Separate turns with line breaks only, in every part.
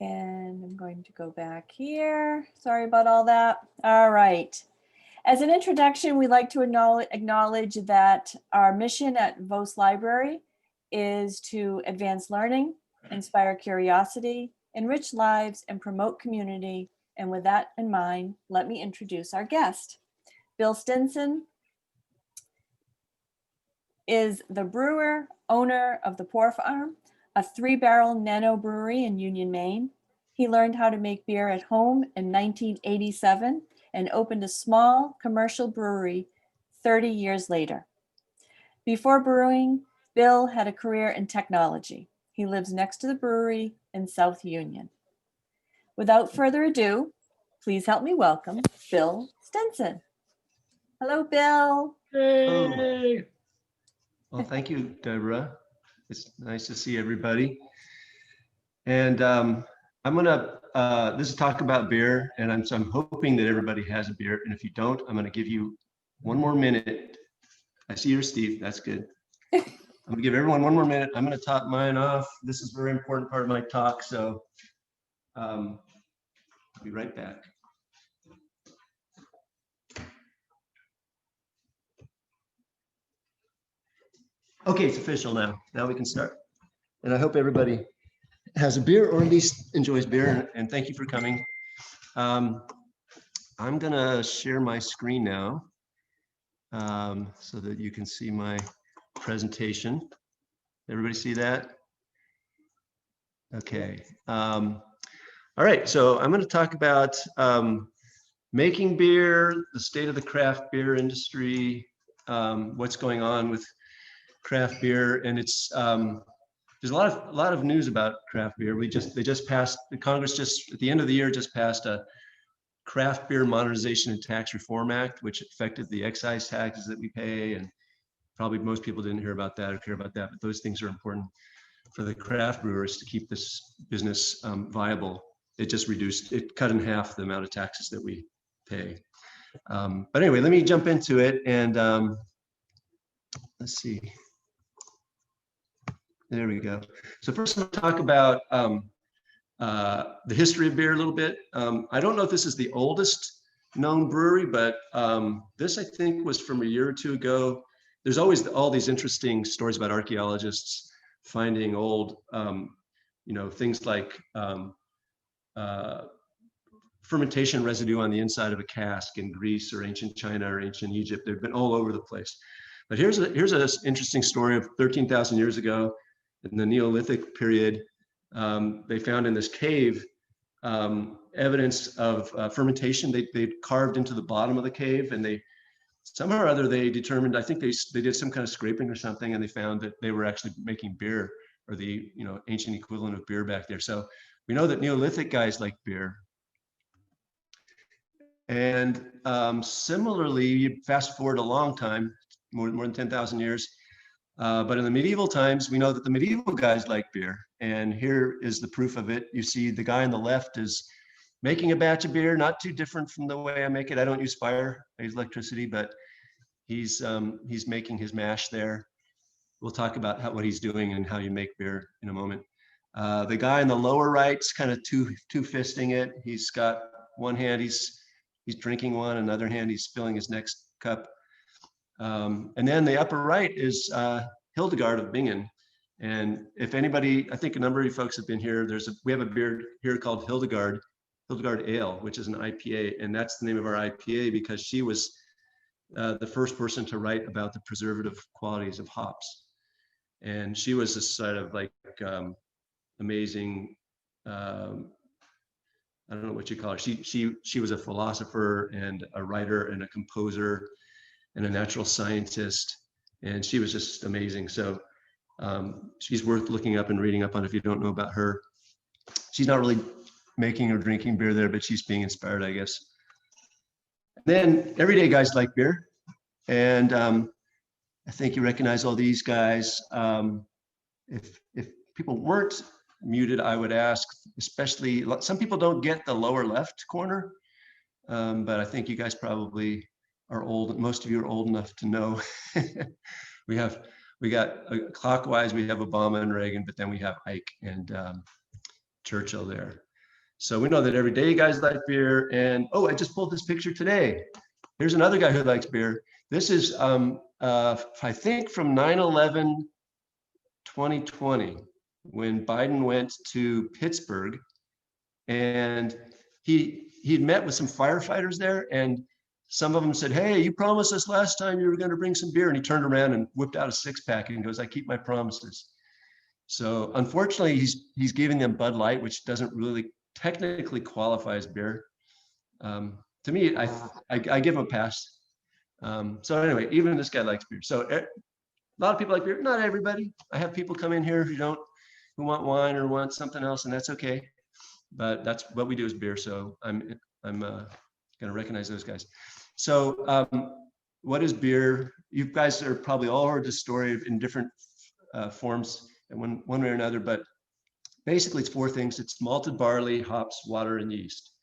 And I'm going to go back here. Sorry about all that. All right. As an introduction, we'd like to acknowledge that our mission at Vose Library is to advance learning, inspire curiosity, enrich lives, and promote community. And with that in mind, let me introduce our guest. Bill Stinson is the brewer, owner of the Pour Farm, a 3-barrel nano brewery in Union, Maine. He learned how to make beer at home in 1987 and opened a small commercial brewery 30 years later. Before brewing, Bill had a career in technology. He lives next to the brewery in South Union. Without further ado, please help me welcome Bill Stinson. Hello, Bill.
Hey. Well, thank you, Deborah. It's nice to see everybody. And I'm gonna, this is talk about beer, and I'm hoping that everybody has a beer. And if you don't, I'm gonna give you one more minute. I see you're Steve, that's good. I'm gonna give everyone one more minute. I'm gonna top mine off. This is a very important part of my talk, so I'll be right back. Okay, it's official now. Now we can start. And I hope everybody has a beer or at least enjoys beer. And thank you for coming. I'm gonna share my screen now so that you can see my presentation. Everybody see that? Okay. All right, so I'm gonna talk about making beer, the state of the craft beer industry, what's going on with craft beer, and it's there's a lot of news about craft beer. They just passed, the Congress just at the end of the year just passed a Craft Beer Modernization and Tax Reform Act, which affected the excise taxes that we pay, and probably most people didn't hear about that or care about that, but those things are important for the craft brewers to keep this business viable. It just cut in half the amount of taxes that we pay. But anyway, let me jump into it, and let's see. There we go. So first I'm going to talk about the history of beer a little bit. I don't know if this is the oldest known brewery, but this I think was from a year or two ago. There's always all these interesting stories about archaeologists finding old, things like fermentation residue on the inside of a cask in Greece or ancient China or ancient Egypt. They've been all over the place. But here's an interesting story of 13,000 years ago. In the Neolithic period, they found in this cave evidence of fermentation. They carved into the bottom of the cave, and they somehow or other they determined, I think they did some kind of scraping or something, and they found that they were actually making beer, or the ancient equivalent of beer back there. So we know that Neolithic guys like beer. And similarly, you fast forward a long time, more than 10,000 years. But in the medieval times, we know that the medieval guys like beer. And here is the proof of it. You see the guy on the left is making a batch of beer, not too different from the way I make it. I don't use fire, I use electricity, but he's making his mash there. We'll talk about what he's doing and how you make beer in a moment. The guy in the lower right's kind of two-fisting it. He's got one hand, he's drinking one, another hand, he's filling his next cup. And then the upper right is Hildegard of Bingen. And if anybody, I think a number of you folks have been here, we have a beer here called Hildegard Ale, which is an IPA. And that's the name of our IPA because she was the first person to write about the preservative qualities of hops. And she was this sort of like amazing, I don't know what you call her. She was a philosopher and a writer and a composer and a natural scientist, and she was just amazing. So she's worth looking up and reading up on if you don't know about her. She's not really making or drinking beer there, but she's being inspired, I guess. Then everyday guys like beer, and I think you recognize all these guys. If people weren't muted, I would ask, especially, some people don't get the lower left corner, but I think you guys probably are old. Most of you are old enough to know. we got clockwise, we have Obama and Reagan, but then we have Ike and Churchill there. So we know that everyday guys like beer. And oh, I just pulled this picture today. Here's another guy who likes beer. This is, I think, from 9/11 2020, when Biden went to Pittsburgh, and he'd met with some firefighters there, and some of them said, "Hey, you promised us last time you were going to bring some beer," and he turned around and whipped out a 6-pack and goes, "I keep my promises." So unfortunately, he's giving them Bud Light, which doesn't really technically qualify as beer. To me, I give him a pass. So anyway, even this guy likes beer. So a lot of people like beer. Not everybody. I have people come in here who want wine or want something else, and that's okay. But that's what we do is beer. So I'm gonna recognize those guys. So what is beer? You guys are probably all heard the story in different forms in one way or another, but basically it's 4 things. It's malted barley, hops, water, and yeast.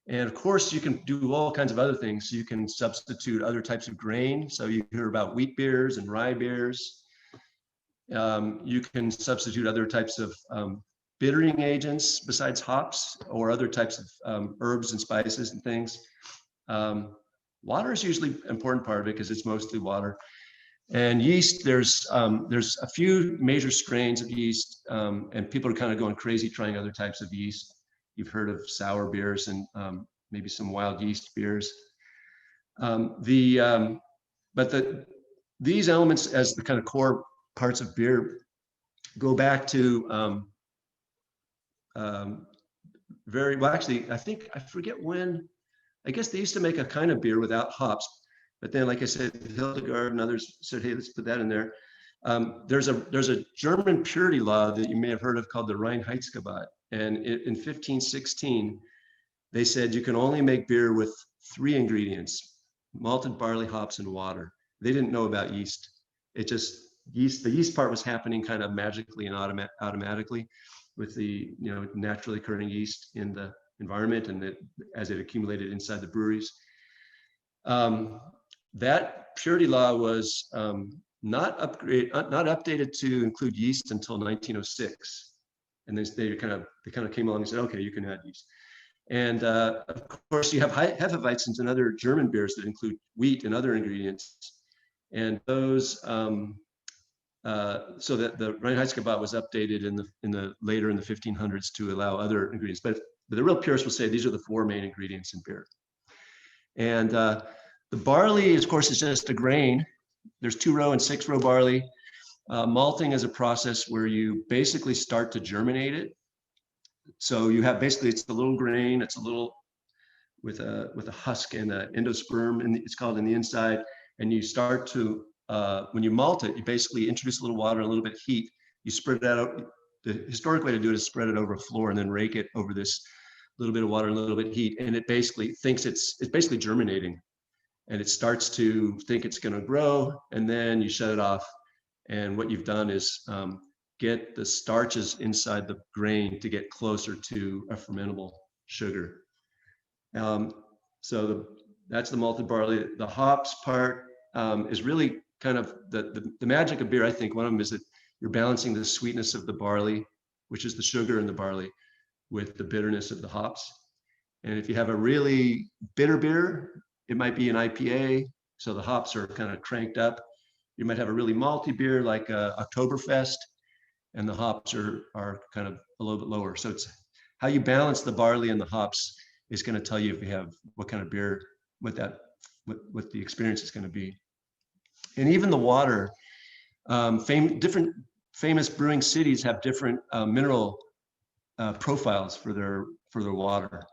And of course, you can do all kinds of other things. You can substitute other types of grain. So you hear about wheat beers and rye beers. You can substitute other types of bittering agents besides hops, or other types of herbs and spices and things. Water is usually an important part of it because it's mostly water. And yeast, there's a few major strains of yeast, and people are kind of going crazy trying other types of yeast. You've heard of sour beers and maybe some wild yeast beers. These elements as the kind of core parts of beer go back to very well. Actually, I forget when. I guess they used to make a kind of beer without hops, but then, like I said, Hildegard and others said, "Hey, let's put that in there." There's a German purity law that you may have heard of called the Reinheitsgebot, and in 1516, they said you can only make beer with 3 ingredients: malted barley, hops, and water. They didn't know about yeast. It just the yeast part was happening kind of magically and automatically with the naturally occurring yeast in the environment, and as it accumulated inside the breweries. That purity law was not updated to include yeast until 1906, and then they kind of came along and said, "Okay, you can add yeast." And of course, you have Hefeweizens and other German beers that include wheat and other ingredients, and those. So that the Reinheitsgebot was updated in the later in the 1500s to allow other ingredients, but the real purists will say these are the 4 main ingredients in beer. And the barley, of course, is just a grain. There's 2-row and 6-row barley. Malting is a process where you basically start to germinate it. So you have basically, it's a little grain. It's a little with a husk and an endosperm, and it's called in the inside. And you start to when you malt it, you basically introduce a little water and a little bit of heat. You spread that out. The historic way to do it is spread it over a floor and then rake it over this little bit of water and a little bit of heat. And it basically thinks it's basically germinating, and it starts to think it's going to grow, and then you shut it off. And what you've done is get the starches inside the grain to get closer to a fermentable sugar. So that's the malted barley. The hops part is really kind of the magic of beer. I think one of them is that you're balancing the sweetness of the barley, which is the sugar in the barley, with the bitterness of the hops. And if you have a really bitter beer, it might be an IPA, so the hops are kind of cranked up. You might have a really malty beer like Oktoberfest, and the hops are kind of a little bit lower. So it's how you balance the barley and the hops is going to tell you if you have what kind of beer, what the experience is going to be. And even the water, different famous brewing cities have different mineral profiles for their water.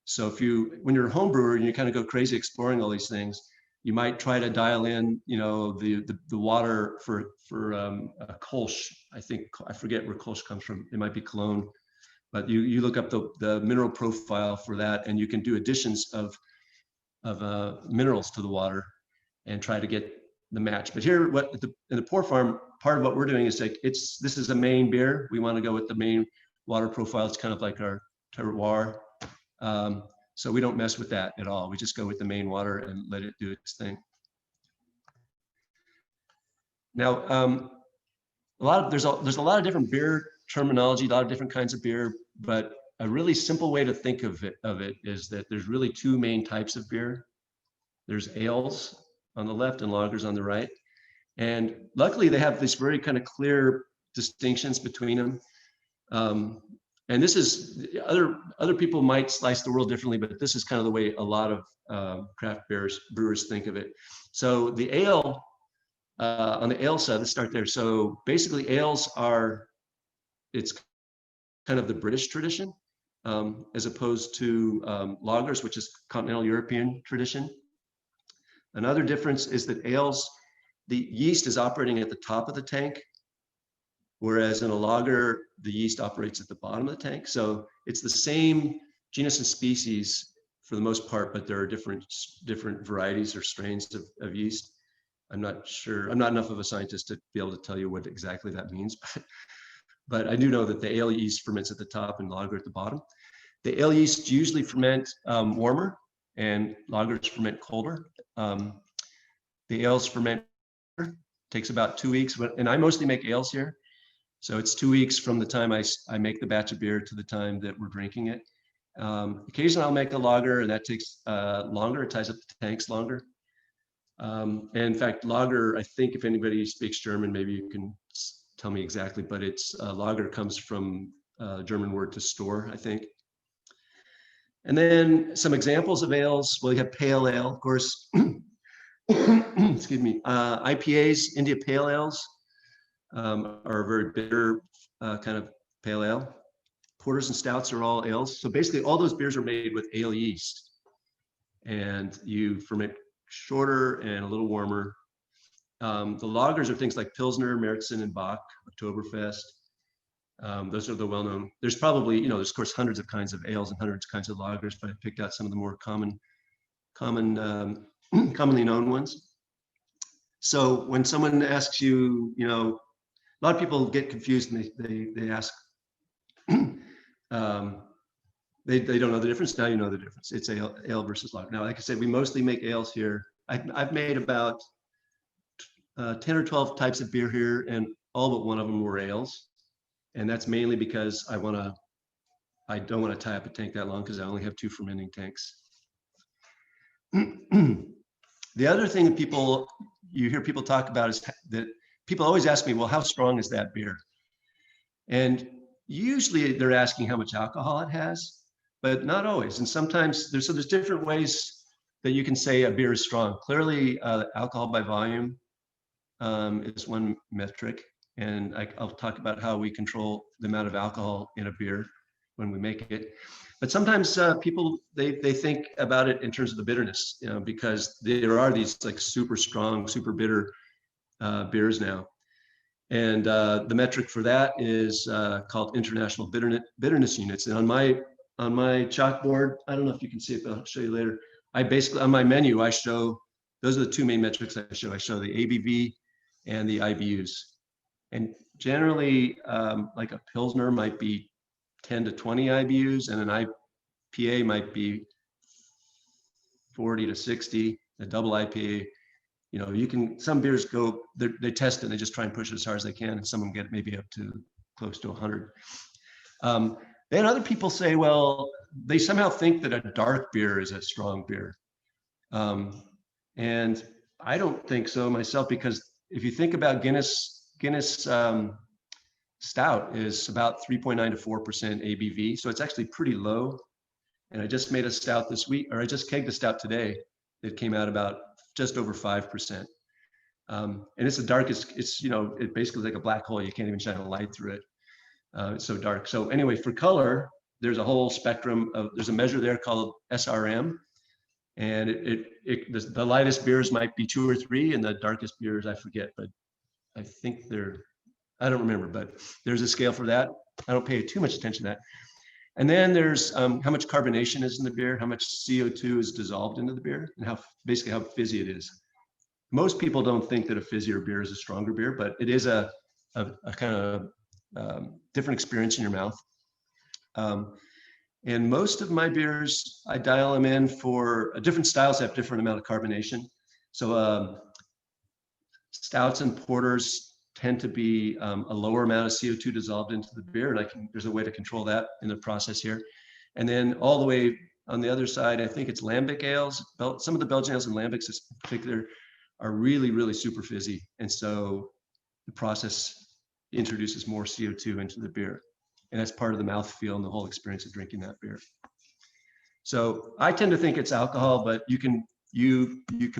So when you're a home brewer and you kind of go crazy exploring all these things, you might try to dial in, the water for Kolsch. I forget where Kolsch comes from. It might be Cologne, but you look up the mineral profile for that, and you can do additions of minerals to the water and try to get the match. But here, in the Pour Farm, part of what we're doing is like this is a main beer. We want to go with the main water profile. It's kind of like our terroir. So we don't mess with that at all. We just go with the main water and let it do its thing. Now, there's a lot of different beer terminology, a lot of different kinds of beer, but a really simple way to think of it is that there's really two main types of beer. There's ales on the left and lagers on the right. And luckily they have this very kind of clear distinctions between them. And this is other people might slice the world differently, but this is kind of the way a lot of craft brewers think of it. So the ale, on the ale side, let's start there. So basically ales it's kind of the British tradition, as opposed to lagers, which is continental European tradition. Another difference is that ales, the yeast is operating at the top of the tank, whereas in a lager, the yeast operates at the bottom of the tank. So it's the same genus and species for the most part, but there are different varieties or strains of yeast. I'm not sure, I'm not enough of a scientist to be able to tell you what exactly that means, but I do know that the ale yeast ferments at the top and lager at the bottom. The ale yeast usually ferment warmer and lagers ferment colder. The ales ferment, takes about 2 weeks, and I mostly make ales here. So it's 2 weeks from the time I make the batch of beer to the time that we're drinking it. Occasionally I'll make a lager, and that takes longer, it ties up the tanks longer. And in fact, lager, I think if anybody speaks German, maybe you can tell me exactly, but it's lager comes from German word to store, I think. And then some examples of ales. Well, you have pale ale, of course. Excuse me. IPAs, India Pale Ales, are a very bitter kind of pale ale. Porters and stouts are all ales. So basically all those beers are made with ale yeast, and you ferment shorter and a little warmer. The lagers are things like Pilsner, Märzen, and Bock, Oktoberfest. Those are the well-known. There's probably, there's of course hundreds of kinds of ales and hundreds of kinds of lagers, but I picked out some of the more commonly known ones. So when someone asks you, a lot of people get confused and they ask, they don't know the difference. Now you know the difference. It's ale versus lager. Now, like I said, we mostly make ales here. I've made about 10 or 12 types of beer here, and all but one of them were ales. And that's mainly because I don't want to tie up a tank that long, because I only have 2 fermenting tanks. The other thing that you hear people talk about is that people always ask me, well, how strong is that beer? And usually they're asking how much alcohol it has, but not always. And sometimes there's different ways that you can say a beer is strong. Clearly, alcohol by volume is one metric. And I'll talk about how we control the amount of alcohol in a beer when we make it. But sometimes people, they think about it in terms of the bitterness, because there are these like super strong, super bitter beers now. And the metric for that is called international bitterness units. And on my chalkboard, I don't know if you can see it, but I'll show you later. I basically, on my menu, I show, those are the 2 main metrics I show. I show the ABV and the IBUs. And generally, like a Pilsner might be 10 to 20 IBUs, and an IPA might be 40 to 60. A double IPA, some beers go, they test it and they just try and push it as hard as they can, and some of them get maybe up to close to 100. Then other people say, well, they somehow think that a dark beer is a strong beer. And I don't think so myself, because if you think about Guinness Stout is about 3.9 to 4% ABV. So it's actually pretty low. And I just made a stout this week, or I just kegged a stout today that came out about just over 5%. And it's the darkest, it basically is like a black hole. You can't even shine a light through it. It's so dark. So anyway, for color, there's a whole spectrum there's a measure there called SRM. And the lightest beers might be 2 or 3, and the darkest beers, I forget, but I think I don't remember, but there's a scale for that. I don't pay too much attention to that. And then there's how much carbonation is in the beer, how much CO2 is dissolved into the beer, and basically how fizzy it is. Most people don't think that a fizzier beer is a stronger beer, but it is a kind of different experience in your mouth. And most of my beers, I dial them in for different styles have different amount of carbonation. So stouts and porters tend to be a lower amount of CO2 dissolved into the beer, and there's a way to control that in the process here. And then all the way on the other side, I think it's lambic ales. Some of the Belgian ales and lambics in particular are really, really super fizzy. And so the process introduces more CO2 into the beer. And that's part of the mouthfeel and the whole experience of drinking that beer. So I tend to think it's alcohol, but you can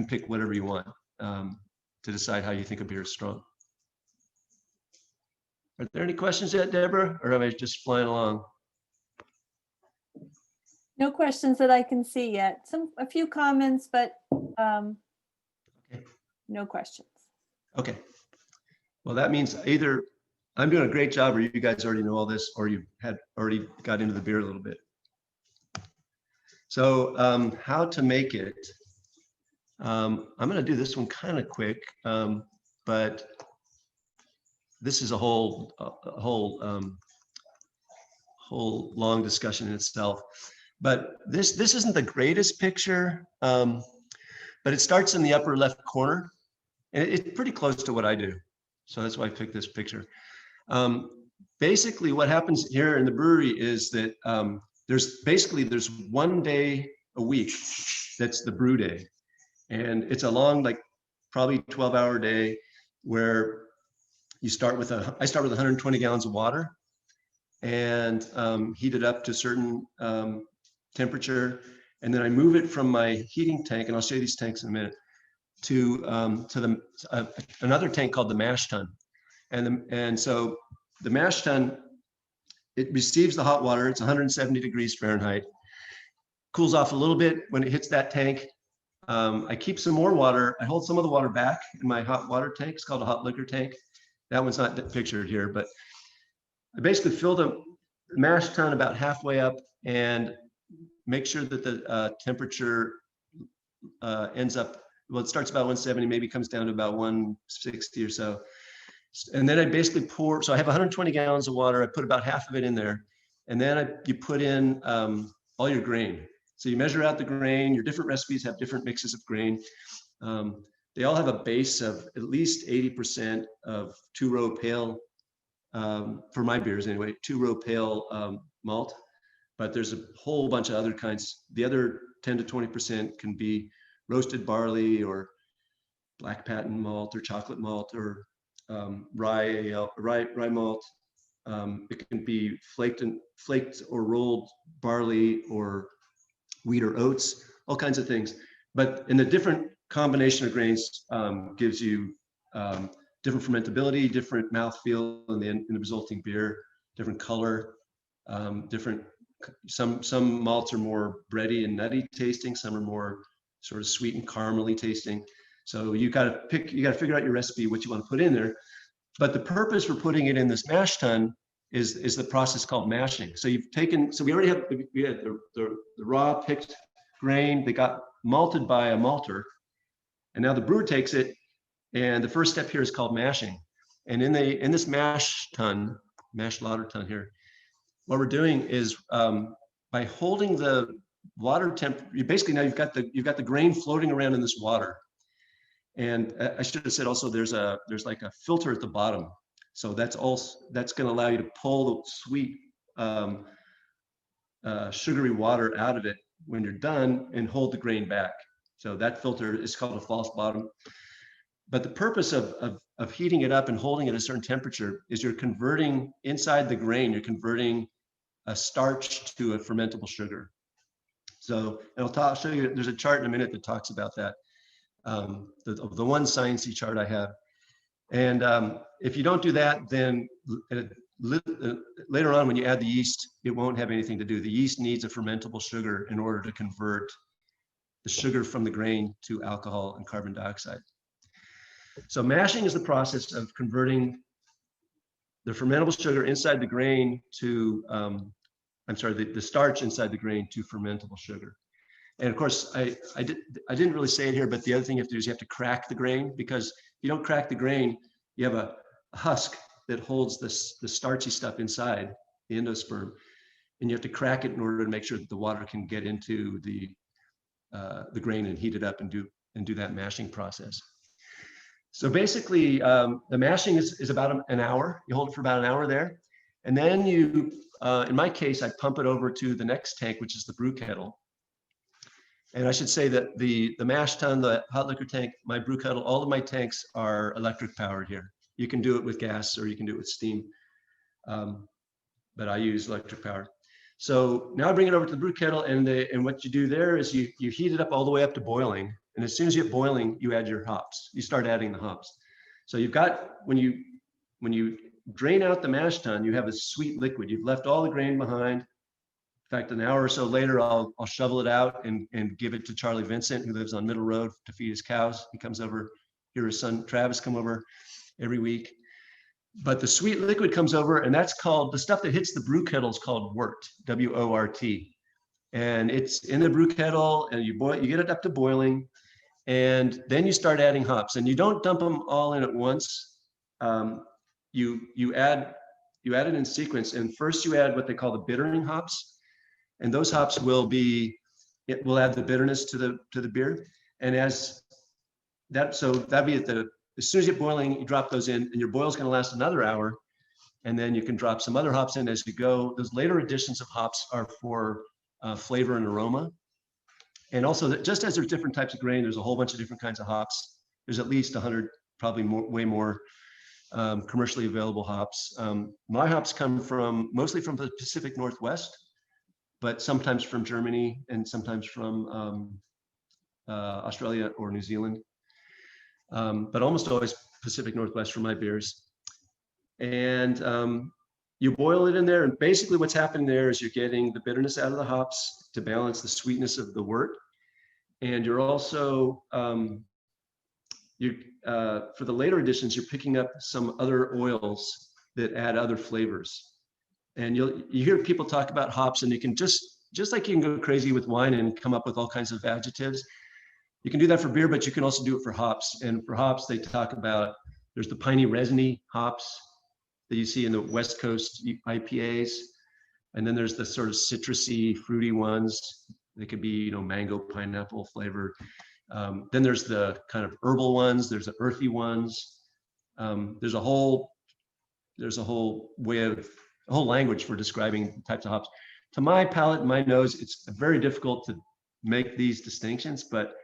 pick whatever you want to decide how you think a beer is strong. Are there any questions yet, Deborah, or am I just flying along?
No questions that I can see yet. A few comments, but
Okay.
no questions.
Okay. Well, that means either I'm doing a great job, or you guys already know all this, or you had already got into the beer a little bit. So how to make it. I'm going to do this one kind of quick, but this is a whole long discussion in itself. But this isn't the greatest picture, but it starts in the upper left corner, and it's pretty close to what I do. So that's why I picked this picture. Basically, what happens here in the brewery is that there's 1 day a week that's the brew day, and it's a long, like probably 12-hour day where you start with I start with 120 gallons of water and heat it up to a certain temperature, and then I move it from my heating tank, and I'll show you these tanks in a minute, to another tank called the mash tun. And so the mash tun, it receives the hot water. It's 170 degrees Fahrenheit. Cools off a little bit when it hits that tank. I keep some more water. I hold some of the water back in my hot water tank. It's called a hot liquor tank. That one's not pictured here, but I basically fill the mash tun about halfway up and make sure that the temperature ends up, well, it starts about 170, maybe comes down to about 160 or so. And then I basically pour, so I have 120 gallons of water. I put about half of it in there. And then you put in all your grain. So you measure out the grain. Your different recipes have different mixes of grain. They all have a base of at least 80% of two-row pale, for my beers anyway, two-row pale malt. But there's a whole bunch of other kinds. The other 10 to 20% can be roasted barley or black patent malt or chocolate malt or rye malt. It can be flaked or rolled barley or wheat or oats, all kinds of things. But in the different combination of grains gives you different fermentability, different mouthfeel in the resulting beer, different color, different. Some malts are more bready and nutty tasting. Some are more sort of sweet and caramely tasting. So you got to figure out your recipe, what you want to put in there. But the purpose for putting it in this mash tun is the process called mashing. So we already had the raw picked grain. They got malted by a malter, and now the brewer takes it, and the first step here is called mashing. And in this mash lauter tun here, what we're doing is by holding the water temp, basically now you've got the grain floating around in this water. And I should have said also there's like a filter at the bottom. So that's going to allow you to pull the sweet sugary water out of it when you're done and hold the grain back. So that filter is called a false bottom. But the purpose of heating it up and holding it at a certain temperature is you're converting inside the grain, you're converting a starch to a fermentable sugar. So, and I'll show you, there's a chart in a minute that talks about that. The one sciencey chart I have. And if you don't do that, then later on when you add the yeast, it won't have anything to do. The yeast needs a fermentable sugar in order to convert the sugar from the grain to alcohol and carbon dioxide. So mashing is the process of converting the fermentable sugar inside the grain to, the starch inside the grain to fermentable sugar. And of course, I didn't really say it here, but the other thing you have to do is you have to crack the grain, because if you don't crack the grain, you have a husk that holds the starchy stuff inside, the endosperm, and you have to crack it in order to make sure that the water can get into the grain and heat it up and do that mashing process. So basically, the mashing is about an hour. You hold it for about an hour there. And then you, in my case, I pump it over to the next tank, which is the brew kettle. And I should say that the mash tun, the hot liquor tank, my brew kettle, all of my tanks are electric powered here. You can do it with gas or you can do it with steam, but I use electric power. So now I bring it over to the brew kettle, and what you do there is you heat it up all the way up to boiling. And as soon as you get boiling, you add your hops. You start adding the hops. So you've got, when you drain out the mash tun, you have a sweet liquid. You've left all the grain behind. In fact, an hour or so later, I'll shovel it out and give it to Charlie Vincent, who lives on Middle Road, to feed his cows. He comes over, here his son Travis come over every week. But the sweet liquid comes over, and that's called, the stuff that hits the brew kettle is called wort, W-O-R-T. And it's in the brew kettle, and you get it up to boiling, and then you start adding hops. And you don't dump them all in at once. You add it in sequence, and first you add what they call the bittering hops. And those hops will add the bitterness to the beer. And as that, so that'd be as soon as you get boiling, you drop those in, and your boil is going to last another hour. And then you can drop some other hops in as you go. Those later additions of hops are for flavor and aroma. And also, just as there's different types of grain, there's a whole bunch of different kinds of hops. There's at least 100, probably more, way more commercially available hops. My hops come mostly from the Pacific Northwest, but sometimes from Germany and sometimes from Australia or New Zealand, but almost always Pacific Northwest for my beers. And you boil it in there, and basically what's happening there is you're getting the bitterness out of the hops to balance the sweetness of the wort. And you're also, for the later additions, you're picking up some other oils that add other flavors. And you hear people talk about hops, and you can just like you can go crazy with wine and come up with all kinds of adjectives. You can do that for beer, but you can also do it for hops. And for hops, they talk about, there's the piney resiny hops that you see in the West Coast IPAs. And then there's the sort of citrusy, fruity ones. They could be, mango, pineapple flavored. Then there's the kind of herbal ones. There's the earthy ones. There's a whole language for describing types of hops. To my palate and my nose, it's very difficult to make these distinctions, but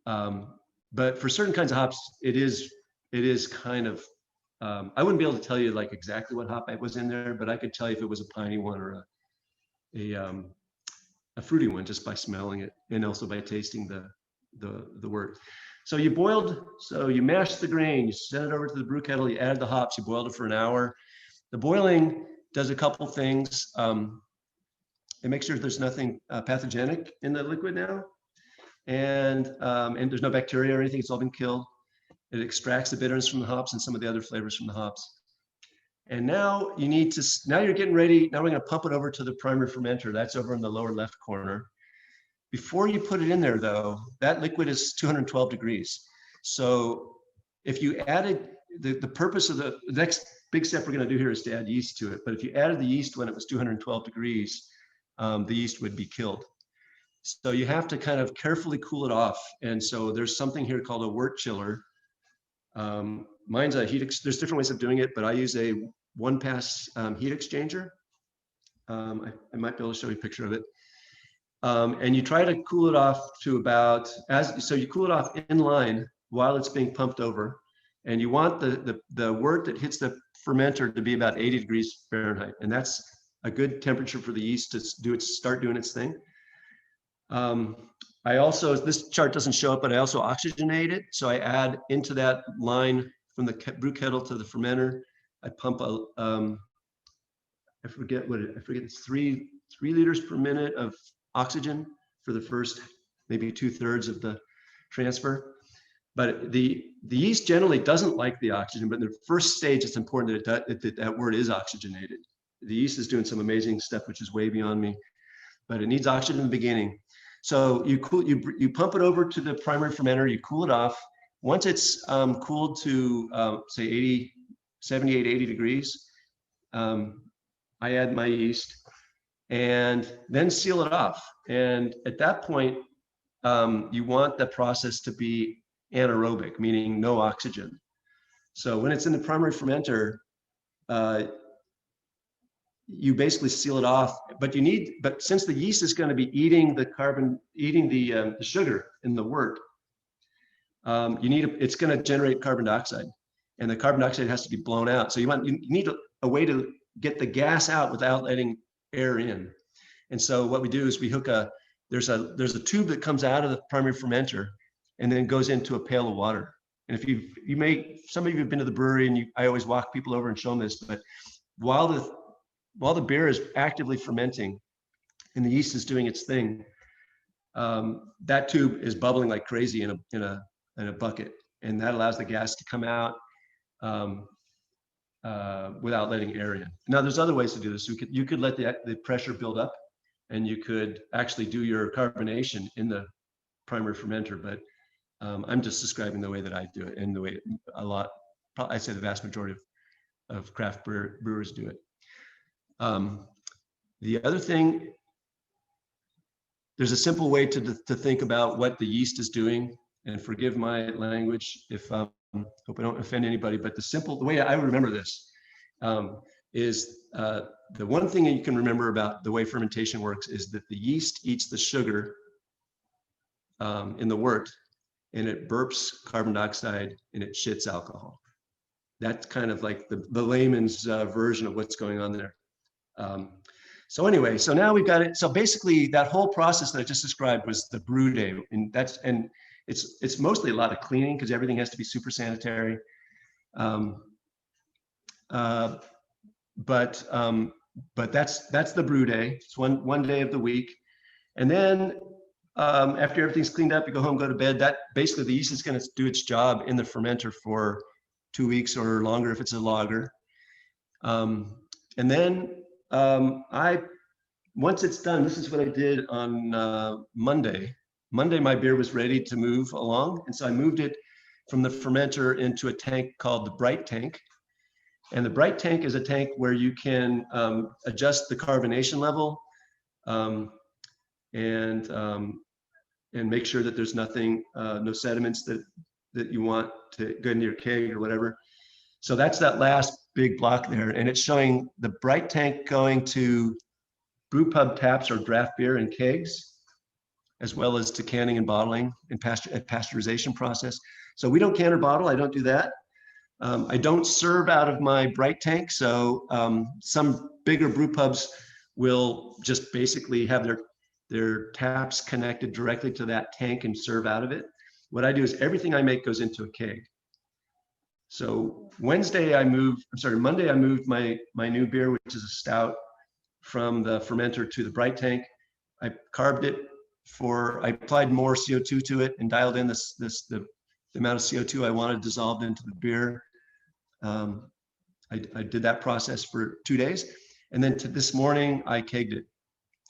for certain kinds of hops, it is kind of, I wouldn't be able to tell you like exactly what hop was in there, but I could tell you if it was a piney one or a fruity one just by smelling it, and also by tasting the wort. So you mashed the grain, you sent it over to the brew kettle, you added the hops, you boiled it for an hour. The boiling does a couple things. It makes sure there's nothing pathogenic in the liquid now, and there's no bacteria or anything. It's all been killed. It extracts the bitterness from the hops and some of the other flavors from the hops. And now you're getting ready. Now we're going to pump it over to the primary fermenter. That's over in the lower left corner. Before you put it in there, though, that liquid is 212 degrees. So if you added the purpose of the next big step we're going to do here is to add yeast to it. But if you added the yeast when it was 212 degrees, the yeast would be killed. So you have to kind of carefully cool it off. And so there's something here called a wort chiller. Mine's a there's different ways of doing it, but I use a one-pass heat exchanger. I might be able to show you a picture of it. And you try to cool it off to so you cool it off in line while it's being pumped over. And you want the wort that hits the fermenter to be about 80 degrees Fahrenheit. And that's a good temperature for the yeast to start doing its thing. I also, this chart doesn't show it, but I also oxygenate it. So I add into that line from the brew kettle to the fermenter. I pump I forget it's 3 liters per minute of oxygen for the first maybe 2/3 of the transfer. But the yeast generally doesn't like the oxygen, but in the first stage, it's important that wort is oxygenated. The yeast is doing some amazing stuff, which is way beyond me, but it needs oxygen in the beginning. So you pump it over to the primary fermenter, you cool it off. Once it's cooled to say 78, 80 degrees, I add my yeast and then seal it off. And at that point, you want the process to be anaerobic, meaning no oxygen. So when it's in the primary fermenter, you basically seal it off, but since the yeast is going to be eating the sugar in the wort, it's going to generate carbon dioxide, and the carbon dioxide has to be blown out. So you need a way to get the gas out without letting air in. And so what we do is we hook there's a tube that comes out of the primary fermenter and then goes into a pail of water. And if some of you have been to the brewery, and I always walk people over and show them this, but while the beer is actively fermenting and the yeast is doing its thing, that tube is bubbling like crazy in a bucket, and that allows the gas to come out without letting air in. Now, there's other ways to do this. You could let the pressure build up, and you could actually do your carbonation in the primary fermenter. But I'm just describing the way that I do it, and the way I say the vast majority of craft brewers do it. The other thing, there's a simple way to think about what the yeast is doing, and forgive my language if hope I don't offend anybody, but the way I remember this is the one thing that you can remember about the way fermentation works is that the yeast eats the sugar in the wort, and it burps carbon dioxide and it shits alcohol. That's kind of like the layman's version of what's going on there. So anyway, so now we've got it. So basically that whole process that I just described was the brew day. And it's mostly a lot of cleaning because everything has to be super sanitary. But that's the brew day. It's one day of the week. And then after everything's cleaned up, you go home, go to bed. That basically the yeast is going to do its job in the fermenter for 2 weeks or longer if it's a lager. And then once it's done, this is what I did on Monday. Monday, my beer was ready to move along. And so I moved it from the fermenter into a tank called the Bright Tank. And the Bright Tank is a tank where you can adjust the carbonation level and make sure that there's nothing, no sediments that you want to go into your keg or whatever. So that's that last big block there. And it's showing the Bright Tank going to brew pub taps or draft beer in kegs, as well as to canning and bottling and pasteurization process. So we don't can or bottle. I don't do that. I don't serve out of my Bright Tank. So some bigger brew pubs will just basically have their taps connected directly to that tank and serve out of it. What I do is everything I make goes into a keg. So Monday I moved my new beer, which is a stout, from the fermenter to the Bright Tank. I carved it I applied more CO2 to it and dialed in the amount of CO2 I wanted dissolved into the beer. I did that process for 2 days. And then this morning I kegged it,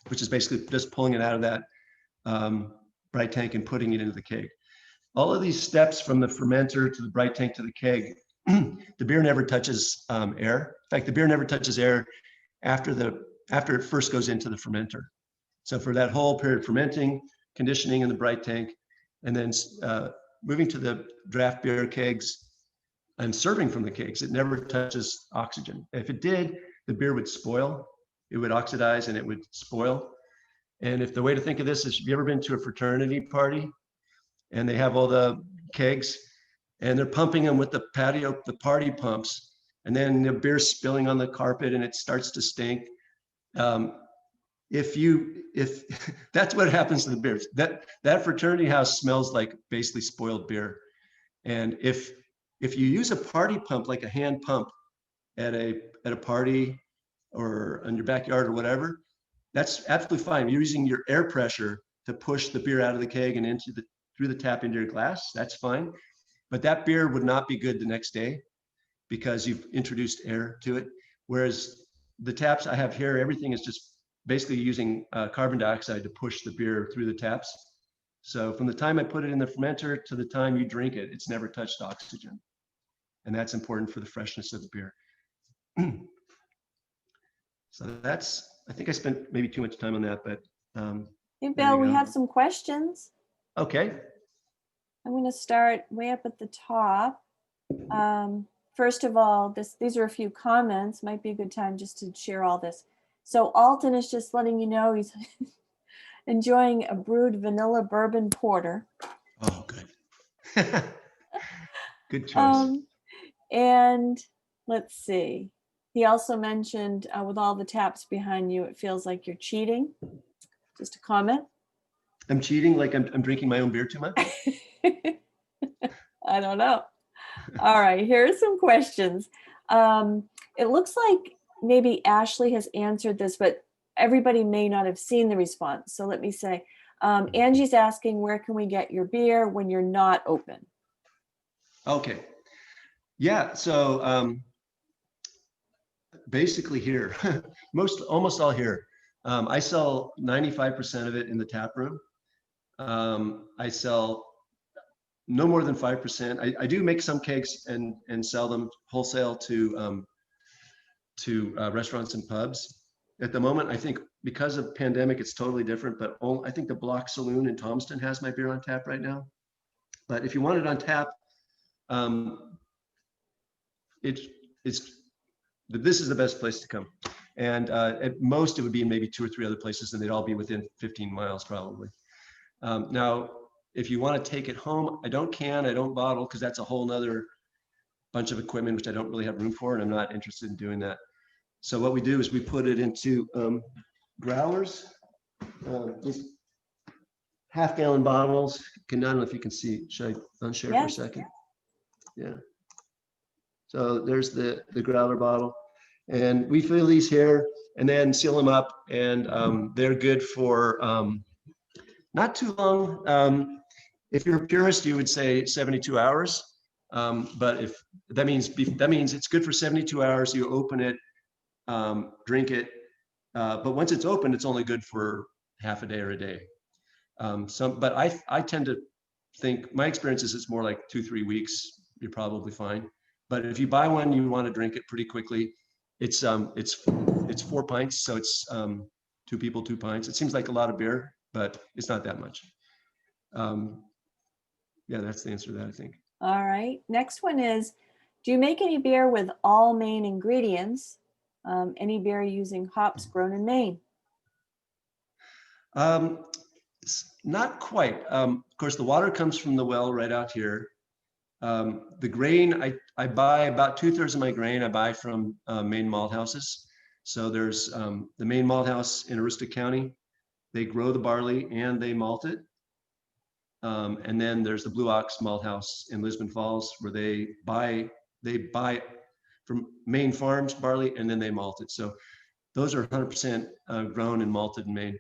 which is basically just pulling it out of that Bright Tank and putting it into the keg. All of these steps from the fermenter to the Bright Tank to the keg, the beer never touches air. In fact, the beer never touches air after it first goes into the fermenter. So for that whole period, fermenting, conditioning in the Bright Tank, and then moving to the draft beer kegs and serving from the kegs, it never touches oxygen. If it did, the beer would spoil, it would oxidize, and it would spoil. And if the way to think of this is, have you ever been to a fraternity party and they have all the kegs and they're pumping them with the party pumps, and then the beer's spilling on the carpet and it starts to stink. If that's what happens to the beers, that fraternity house smells like basically spoiled beer. And if you use a party pump, like a hand pump at a party or in your backyard or whatever, that's absolutely fine. You're using your air pressure to push the beer out of the keg and through the tap into your glass. That's fine. But that beer would not be good the next day because you've introduced air to it. Whereas the taps I have here, everything is just basically using carbon dioxide to push the beer through the taps. So from the time I put it in the fermenter to the time you drink it, it's never touched oxygen. And that's important for the freshness of the beer. So I think I spent maybe too much time on that, but
Hey, Bill, we have some questions.
Okay.
I'm going to start way up at the top. First of all, these are a few comments. Might be a good time just to share all this. So Alton is just letting you know he's enjoying a brewed vanilla bourbon porter.
Oh, good. Good choice.
And let's see. He also mentioned with all the taps behind you, it feels like you're cheating. Just a comment.
I'm cheating, like I'm drinking my own beer too much?
I don't know. All right, here are some questions. It looks like maybe Ashley has answered this, but everybody may not have seen the response. So let me say, Angie's asking, where can we get your beer when you're not open?
Okay. Yeah, so basically here, almost all here. I sell 95% of it in the tap room. I sell no more than 5%. I do make some kegs and sell them wholesale to restaurants and pubs. At the moment, I think because of pandemic, it's totally different, but I think the Block Saloon in Thomaston has my beer on tap right now. But if you want it on tap, this is the best place to come. And at most, it would be in maybe 2 or 3 other places, and they'd all be within 15 miles probably. Now, if you want to take it home, I don't bottle, because that's a whole nother bunch of equipment, which I don't really have room for, and I'm not interested in doing that. So what we do is we put it into growlers, just half-gallon bottles. I don't know if you can see. Should I unshare for a second? Yeah. So there's the growler bottle, and we fill these here and then seal them up, and they're good for not too long. If you're a purist, you would say 72 hours. But if that means it's good for 72 hours. You open it, drink it, but once it's open, it's only good for half a day or a day. But I tend to think, my experience is it's more like 2-3 weeks. You're probably fine. But if you buy one, you want to drink it pretty quickly. It's 4 pints, so it's 2 people, 2 pints. It seems like a lot of beer, but it's not that much. Yeah, that's the answer to that, I think.
All right. Next one is, do you make any beer with all Maine ingredients? Any beer using hops grown in Maine?
Not quite. Of course, the water comes from the well right out here. The grain, I buy about 2/3 of my grain I buy from Maine malt houses. So there's the Maine Malt House in Aroostook County. They grow the barley and they malt it. And then there's the Blue Ox Malt House in Lisbon Falls, where they buy from Maine farms barley and then they malt it. So those are 100% grown and malted in Maine.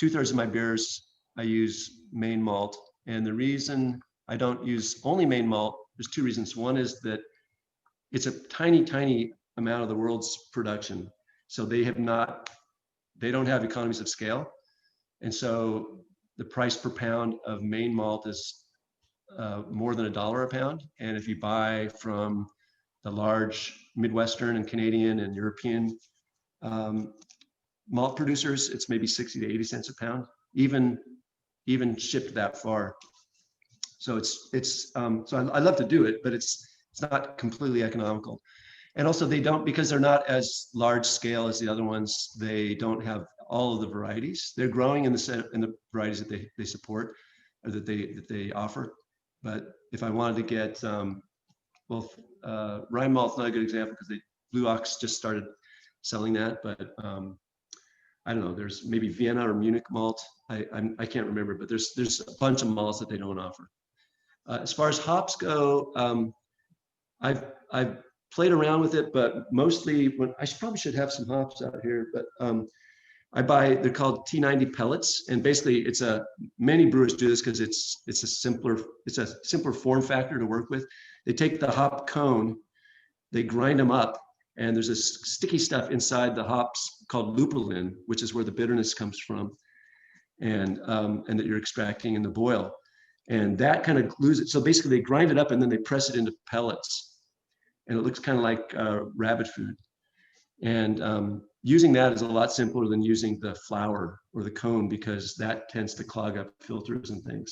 2/3 of my beers I use Maine malt, and the reason I don't use only Maine malt, there's 2 reasons. One is that it's a tiny amount of the world's production, so they don't have economies of scale, and so the price per pound of Maine malt is more than $1 a pound. And if you buy from the large Midwestern and Canadian and European malt producers, it's maybe 60 to 80 cents a pound, even shipped that far. So so I love to do it, but it's not completely economical. And also because they're not as large scale as the other ones, they don't have all of the varieties. They're growing in the varieties that they support or that they offer. But if I wanted to get, rye malt's not a good example because Blue Ox just started selling that, but I don't know, there's maybe Vienna or Munich malt. I can't remember, but there's a bunch of malts that they don't offer. As far as hops go, I've played around with it, but mostly probably should have some hops out here, but they're called T90 pellets. And basically many brewers do this because it's a simpler form factor to work with. They take the hop cone, they grind them up, and there's this sticky stuff inside the hops called lupulin, which is where the bitterness comes from, and that you're extracting in the boil. And that kind of glues it. So basically they grind it up and then they press it into pellets. And it looks kind of like rabbit food. And using that is a lot simpler than using the flour or the cone, because that tends to clog up filters and things.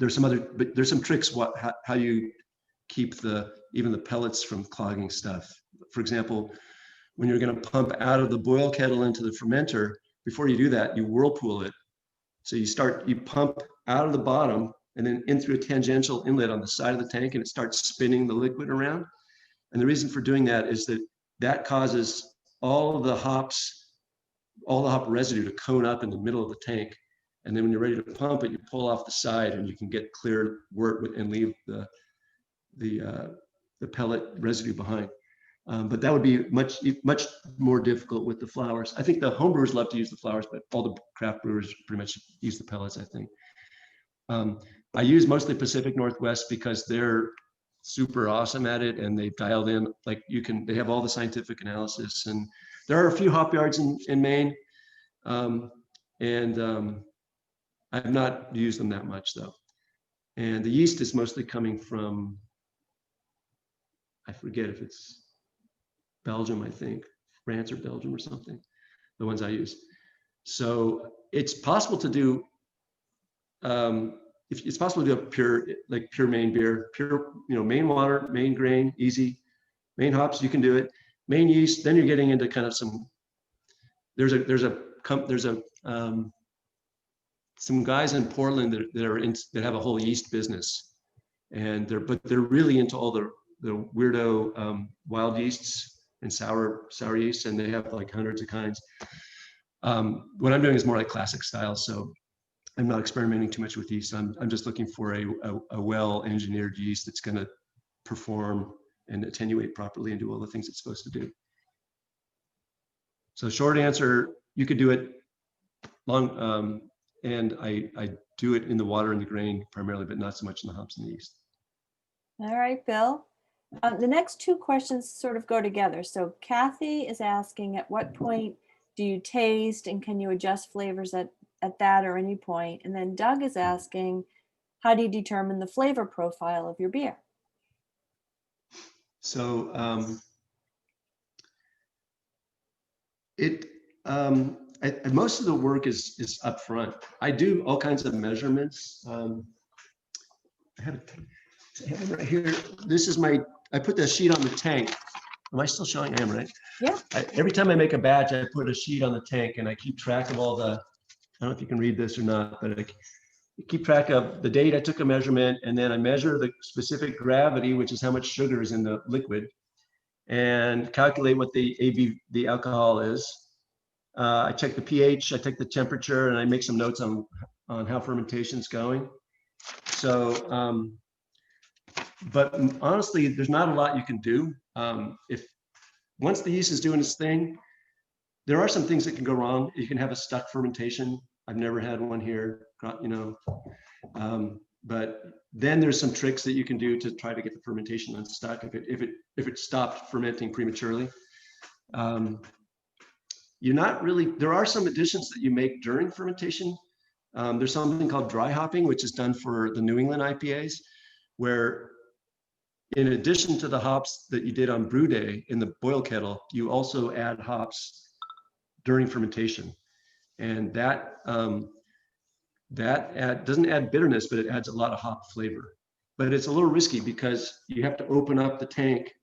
there's some tricks how you keep even the pellets from clogging stuff. For example, when you're going to pump out of the boil kettle into the fermenter, before you do that, you whirlpool it. So you pump out of the bottom and then in through a tangential inlet on the side of the tank, and it starts spinning the liquid around. And the reason for doing that is that causes all the hop residue to cone up in the middle of the tank. And then when you're ready to pump it, you pull off the side and you can get clear wort and leave the pellet residue behind. But that would be much more difficult with the flours. I think the homebrewers love to use the flours, but all the craft brewers pretty much use the pellets, I think. I use mostly Pacific Northwest because they're super awesome at it, and they've dialed in, like they have all the scientific analysis. And there are a few hop yards in Maine, and I've not used them that much though. And the yeast is mostly coming from, I forget if it's Belgium, I think, France or Belgium or something, the ones I use. So it's possible to do, if it's possible to do a pure Maine beer, pure, Maine water, Maine grain, easy. Maine hops, you can do it. Maine yeast, then you're getting into kind of some guys in Portland that have a whole yeast business, and they're really into all the weirdo wild yeasts and sour yeast, and they have like hundreds of kinds. What I'm doing is more like classic style, so I'm not experimenting too much with yeast. I'm just looking for a well-engineered yeast that's going to perform and attenuate properly and do all the things it's supposed to do. So short answer, you could do it long, and I do it in the water and the grain primarily, but not so much in the hops and the yeast.
All right, Bill. The next two questions sort of go together. So Kathy is asking, at what point do you taste, and can you adjust flavors at that or any point? And then Doug is asking, how do you determine the flavor profile of your beer?
So most of the work is up front. I do all kinds of measurements. I have it right here. This is I put the sheet on the tank. Am I still showing? I am, right?
Yeah.
Every time I make a batch, I put a sheet on the tank, and I keep track of all I don't know if you can read this or not, but I keep track of the date I took a measurement, and then I measure the specific gravity, which is how much sugar is in the liquid, and calculate what the alcohol is. I check the pH, I take the temperature, and I make some notes on how fermentation's going. So, but honestly, there's not a lot you can do. Once the yeast is doing its thing, there are some things that can go wrong. You can have a stuck fermentation. I've never had one here, but then there's some tricks that you can do to try to get the fermentation unstuck if it stopped fermenting prematurely. There are some additions that you make during fermentation. There's something called dry hopping, which is done for the New England IPAs, where in addition to the hops that you did on brew day in the boil kettle, you also add hops during fermentation. And that doesn't add bitterness, but it adds a lot of hop flavor. But it's a little risky because you have to open up the tank,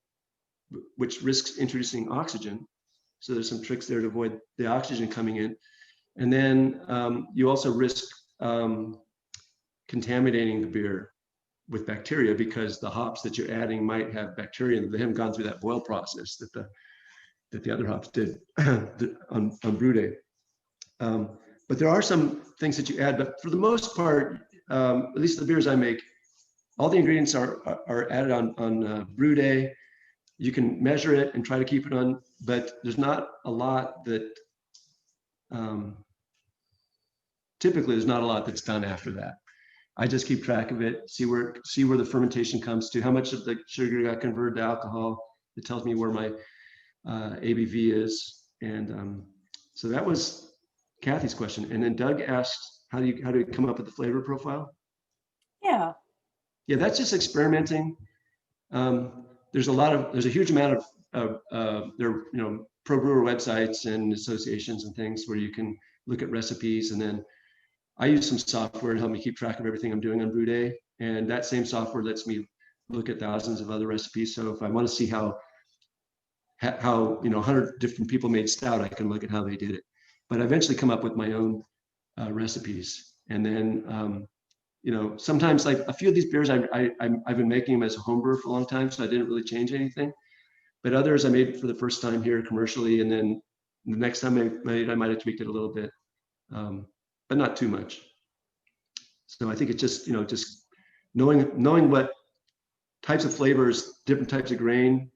which risks introducing oxygen. So there's some tricks there to avoid the oxygen coming in. And then you also risk contaminating the beer with bacteria, because the hops that you're adding might have bacteria and they haven't gone through that boil process that the other hops did on brew day. But there are some things that you add, but for the most part, at least the beers I make, all the ingredients are added on brew day. You can measure it and try to keep it on, but there's not a lot that, typically there's not a lot that's done after that. I just keep track of it, see where the fermentation comes to, how much of the sugar got converted to alcohol. It tells me where my ABV is. And so that was Kathy's question. And then Doug asked, how do you come up with the flavor profile?
Yeah.
Yeah, that's just experimenting. There's a huge amount of pro brewer websites and associations and things where you can look at recipes, and then I use some software to help me keep track of everything I'm doing on brew day. And that same software lets me look at thousands of other recipes. So if I want to see how 100 different people made stout, I can look at how they did it. But I eventually come up with my own recipes. And then sometimes like a few of these beers, I've been making them as a home brewer for a long time, so I didn't really change anything. But others I made for the first time here commercially, and then the next time I made, I might have tweaked it a little bit, but not too much. So I think it's just just knowing what types of flavors, different types of grain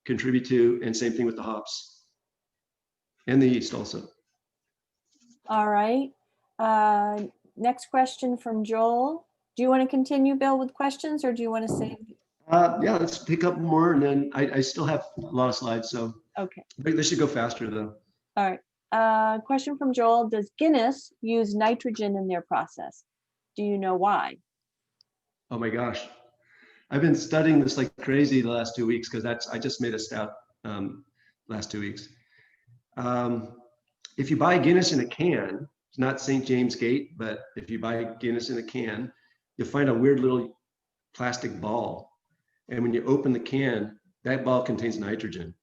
contribute to, and same thing with the hops and the yeast also.
All right. Next question from Joel. Do you want to continue, Bill, with questions, or do you want to save?
Yeah, let's pick up more, and then I still have a lot of slides, so
Okay.
this should go faster though.
All right. Question from Joel. Does Guinness use nitrogen in their process? Do you know why?
Oh my gosh. I've been studying this like crazy the last 2 weeks because I just made a stout last 2 weeks. If you buy Guinness in a can, it's not St. James Gate, but if you buy Guinness in a can, you'll find a weird little plastic ball. And when you open the can, that ball contains nitrogen,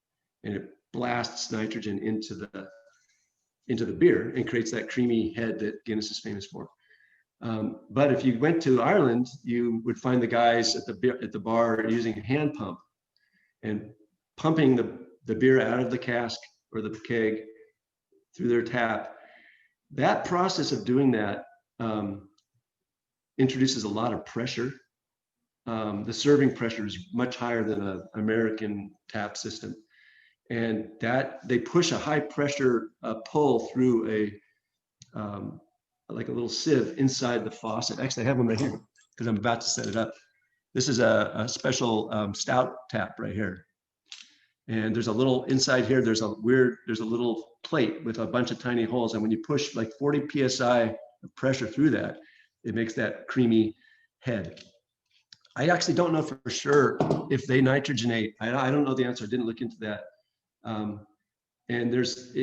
and it blasts nitrogen into the beer and creates that creamy head that Guinness is famous for. But if you went to Ireland, you would find the guys at the bar using a hand pump and pumping the beer out of the cask or the keg through their tap. That process of doing that introduces a lot of pressure. The serving pressure is much higher than an American tap system, and that they push a high pressure pull through like a little sieve inside the faucet. Actually, I have one right here because I'm about to set it up. This is a special stout tap right here. And there's a little inside here, there's a little plate with a bunch of tiny holes. And when you push like 40 PSI of pressure through that, it makes that creamy head. I actually don't know for sure if they nitrogenate. I don't know the answer. I didn't look into that. And there's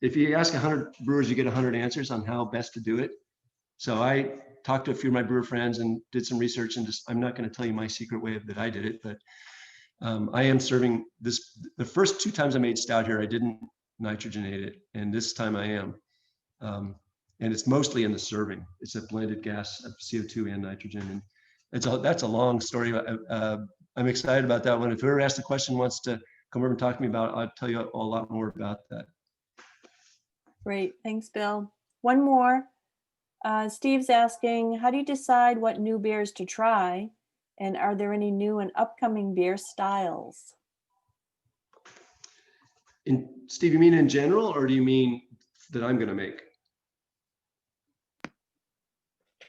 if you ask 100 brewers, you get 100 answers on how best to do it. So I talked to a few of my brewer friends and did some research, and I'm not going to tell you my secret way that I did it, but I am serving this. The first 2 times I made stout here, I didn't nitrogenate it, and this time I am. And it's mostly in the serving. It's a blended gas of CO2 and nitrogen, and that's a long story. I'm excited about that one. If whoever asked the question wants to come over and talk to me about it, I'll tell you a lot more about that.
Great. Thanks, Bill. One more. Steve's asking, how do you decide what new beers to try? And are there any new and upcoming beer styles?
Steve, you mean in general, or do you mean that I'm going to make?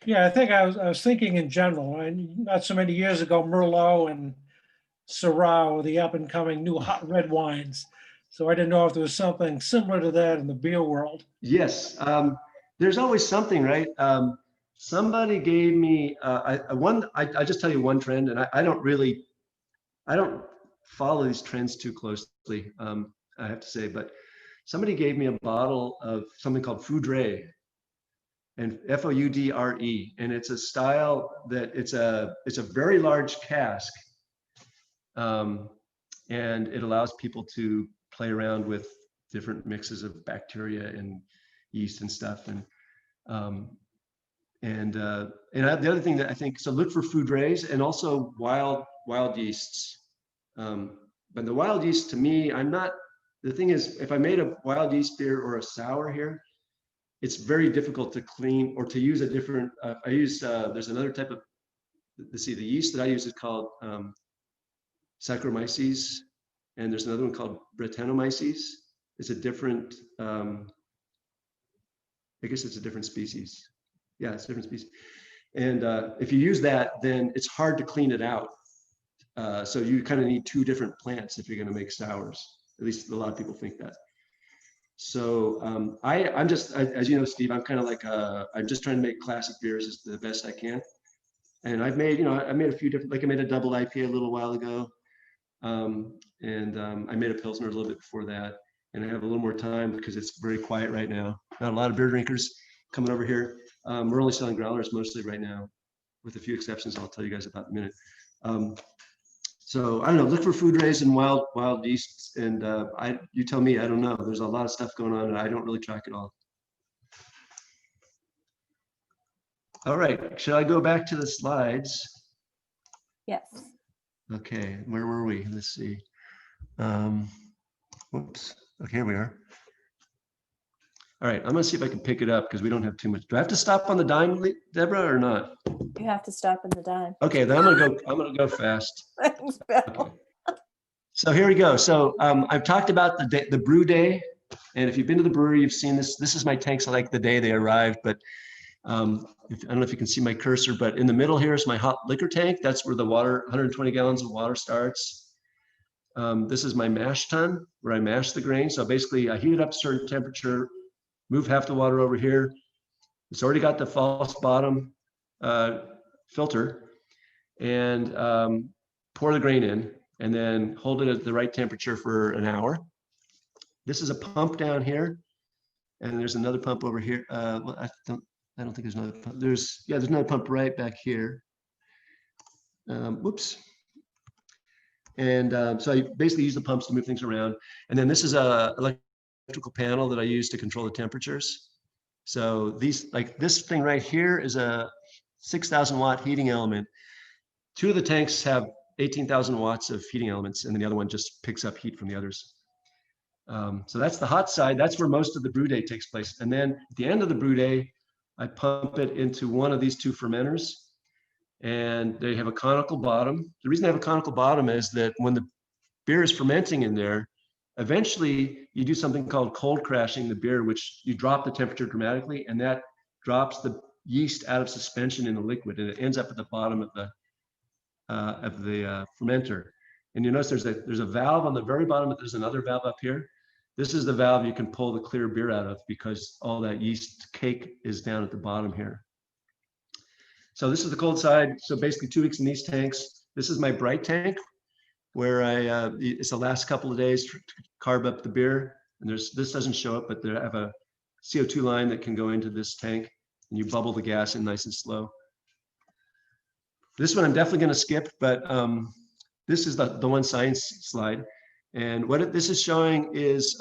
Yeah, I think I was thinking in general. And not so many years ago, Merlot and Syrah were the up and coming new hot red wines. So I didn't know if there was something similar to that in the beer world.
Yes, there's always something, right? Somebody gave me I just tell you one trend, and I don't follow these trends too closely, I have to say, but somebody gave me a bottle of something called Foudre, and Foudre, and it's a style that it's a very large cask, and it allows people to play around with different mixes of bacteria and yeast and stuff, and the other thing that I think, so look for Foudres and also wild yeasts. But the wild yeast, to me, the thing is, if I made a wild yeast beer or a sour here, it's very difficult to clean or to use a different, there's another type of, the yeast that I use is called Saccharomyces, and there's another one called Brettanomyces. It's a different, I guess it's a different species. Yeah, it's a different species. And if you use that, then it's hard to clean it out. So you kind of need 2 different plants if you're going to make sours. At least a lot of people think that. So I'm just, as you know, Steve, I'm kind of like, I'm just trying to make classic beers as the best I can. And I've made, I made a few different, like I made a double IPA a little while ago. I made a Pilsner a little bit before that. And I have a little more time because it's very quiet right now. Not a lot of beer drinkers. coming over here. We're only selling growlers mostly right now, with a few exceptions I'll tell you guys about in a minute. So I don't know, look for food raised and wild yeasts, and you tell me, I don't know. There's a lot of stuff going on and I don't really track it all. All right, should I go back to the slides?
Yes.
Okay, where were we? Let's see. Whoops, okay, here we are. All right, I'm gonna see if I can pick it up because we don't have too much. Do I have to stop on the dime, Deborah, or not?
You have to stop in the dime.
Okay, then I'm gonna go fast.
Thanks, Bill.
Okay. So here we go. So I've talked about the brew day, and if you've been to the brewery, you've seen this. This is my tanks like the day they arrived, but I don't know if you can see my cursor, but in the middle here is my hot liquor tank. That's where the water, 120 gallons of water starts. This is my mash tun where I mash the grain. So basically I heat it up to a certain temperature, move half the water over here. It's already got the false bottom filter, and pour the grain in and then hold it at the right temperature for an hour. This is a pump down here, and there's another pump over here. Well, I don't think there's another pump. There's another pump right back here. Whoops. And so I basically use the pumps to move things around. And then this is a electrical panel that I use to control the temperatures. So these, like this thing right here is a 6,000 watt heating element. Two of the tanks have 18,000 watts of heating elements, and then the other one just picks up heat from the others. So that's the hot side. That's where most of the brew day takes place. And then at the end of the brew day, I pump it into one of these two fermenters, and they have a conical bottom. The reason they have a conical bottom is that when the beer is fermenting in there, eventually you do something called cold crashing the beer, which you drop the temperature dramatically, and that drops the yeast out of suspension in the liquid, and it ends up at the bottom of the fermenter. And you notice there's a valve on the very bottom, but there's another valve up here. This is the valve you can pull the clear beer out of because all that yeast cake is down at the bottom here. So this is the cold side. So basically 2 weeks in these tanks. This is my bright tank where it's the last couple of days to carb up the beer. And this doesn't show up, but I have a CO2 line that can go into this tank, and you bubble the gas in nice and slow. This one I'm definitely going to skip, but this is the one science slide. And what this is showing is